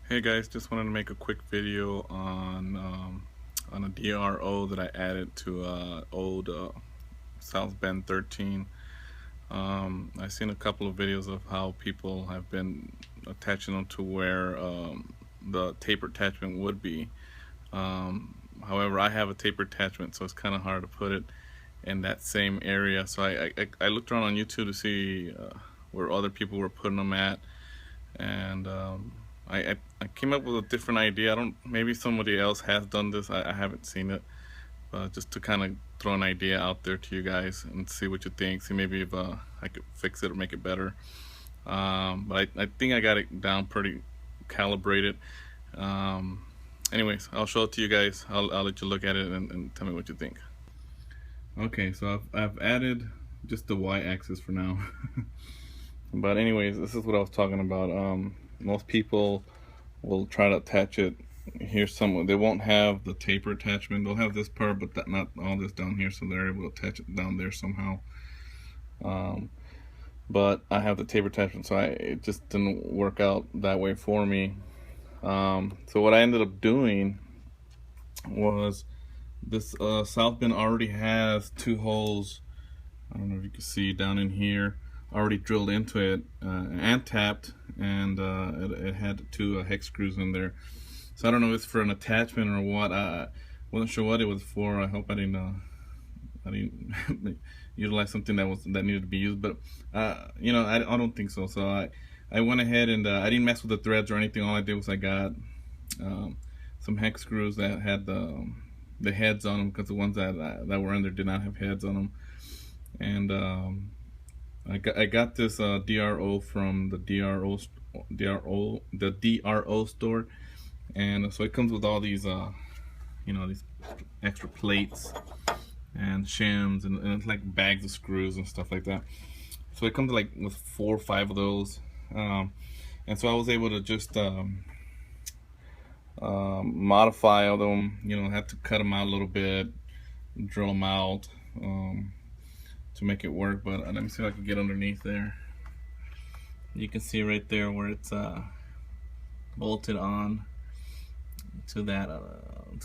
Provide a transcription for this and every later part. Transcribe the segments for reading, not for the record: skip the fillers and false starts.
Hey guys, just wanted to make a quick video on a DRO that I added to old South Bend 13. I've seen a couple of videos of how people have been attaching them to where the taper attachment would be. However, I have a taper attachment, so it's kind of hard to put it in that same area. So I looked around on YouTube to see where other people were putting them at, and I came up with a different idea. I don't, maybe somebody else has done this. I haven't seen it, just to kind of throw an idea out there to you guys and see what you think. See maybe if I could fix it or make it better. But I think I got it down pretty calibrated. Anyways, I'll show it to you guys. I'll let you look at it and tell me what you think. Okay, so I've added just the y-axis for now. But anyways, this is what I was talking about. Most people will try to attach it here somewhere. They won't have the taper attachment. They'll have this part, but not all this down here, so they're able to attach it down there somehow. But I have the taper attachment, so it just didn't work out that way for me. So what I ended up doing was this South Bend already has two holes. I don't know if you can see down in here, already drilled into it and tapped, and it had two hex screws in there. So I don't know if it's for an attachment or what. I wasn't sure what it was for. I hope I didn't utilize something that needed to be used, but you know, I don't think so. So I went ahead and I didn't mess with the threads or anything. All I did was I got some hex screws that had the heads on them, because the ones that were in there did not have heads on them. And I got this DRO from the DRO store, and so it comes with all these you know, these extra plates and shims, and it's like bags of screws and stuff like that. So it comes like with 4 or 5 of those, and so I was able to just modify them. You know, had to cut them out a little bit, drill them out to make it work. But let me see if I can get underneath there. You can see right there where it's bolted on to that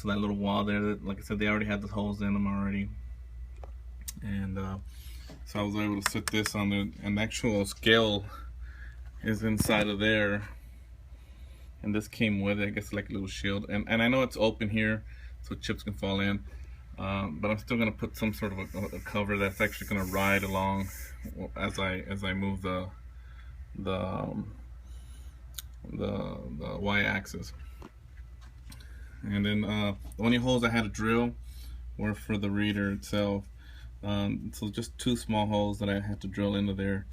little wall there. That, like I said, they already had the holes in them already, and so I was able to sit this on there. An actual scale is inside of there, and this came with it. I guess like a little shield, and I know it's open here so chips can fall in, but I'm still gonna put some sort of a cover that's actually gonna ride along as I move the y-axis. And then the only holes I had to drill were for the reader itself. So just 2 small holes that I had to drill into there,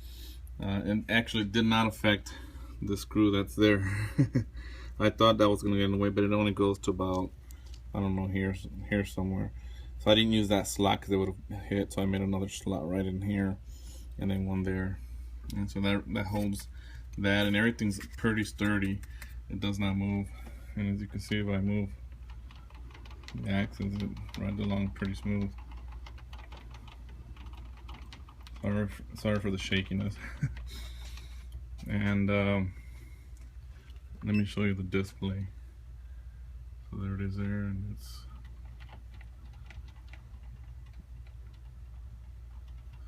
and actually did not affect the screw that's there. I thought that was going to get in the way, but it only goes to about, I don't know, here somewhere. So I didn't use that slot because it would have hit, so I made another slot right in here, and then one there. And so that holds that, and everything's pretty sturdy. It does not move. And as you can see, if I move the axis, it rides along pretty smooth. Sorry for the shakiness. And let me show you the display. So there it is there, and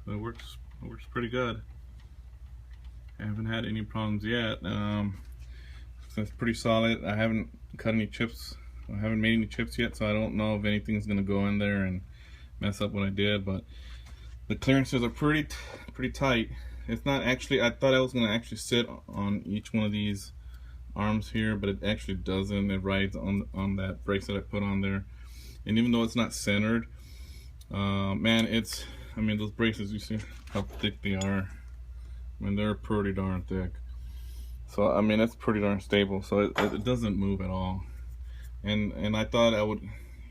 so it works pretty good. I haven't had any problems yet. So it's pretty solid. I haven't cut any chips. I haven't made any chips yet, so I don't know if anything's gonna go in there and mess up what I did. But the clearances are pretty tight. It's not actually. I thought I was gonna actually sit on each one of these arms here, but it actually doesn't. It rides on that bracelet I put on there, and even though it's not centered, man, it's. I mean, those bracelets, you see how thick they are. I mean, they're pretty darn thick. So I mean, it's pretty darn stable. So it doesn't move at all. And I thought I would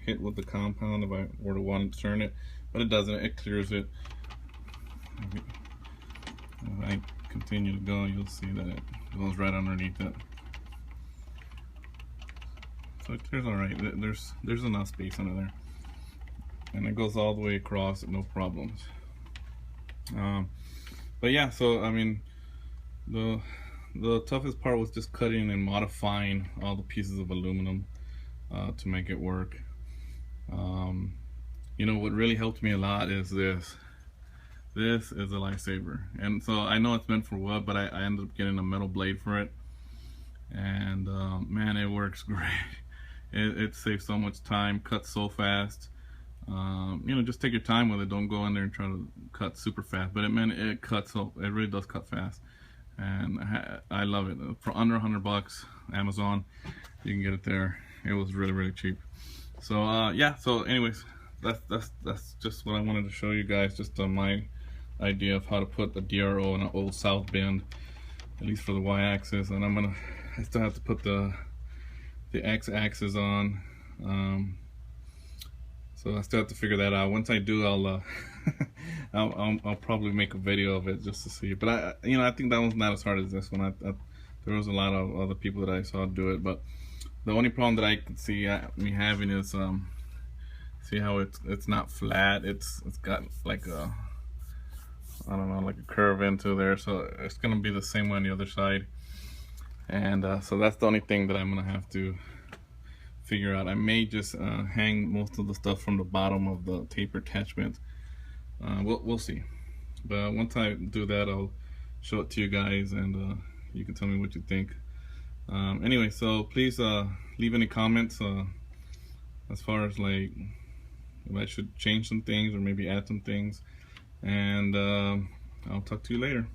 hit with the compound if I were to want to turn it, but it doesn't. It clears it. If I continue to go, you'll see that it goes right underneath it. So it clears all right. There's enough space under there, and it goes all the way across, no problems. But yeah, so I mean, the the toughest part was just cutting and modifying all the pieces of aluminum to make it work. You know, what really helped me a lot is this. This is a lifesaver. And so I know it's meant for wood, but I ended up getting a metal blade for it. And man, it works great. It saves so much time, cuts so fast. You know, just take your time with it. Don't go in there and try to cut super fast. But it cuts, so it really does cut fast. And I love it. For under $100, Amazon, you can get it there. It was really, really cheap. So yeah. So anyways, that's just what I wanted to show you guys. Just my idea of how to put the DRO in an old South Bend, at least for the Y-axis. And I still have to put the X-axis on. So I still have to figure that out. Once I do, I'll probably make a video of it just to see. But I think that one's not as hard as this one. There was a lot of other people that I saw do it, but the only problem that I can see me having is see how it's not flat. It's got like a, I don't know, like a curve into there. So it's gonna be the same way on the other side. And so that's the only thing that I'm gonna have to figure out. I may just hang most of the stuff from the bottom of the taper attachment. We'll see. But once I do that, I'll show it to you guys, and you can tell me what you think. Anyway, so please leave any comments as far as like if I should change some things or maybe add some things, and I'll talk to you later.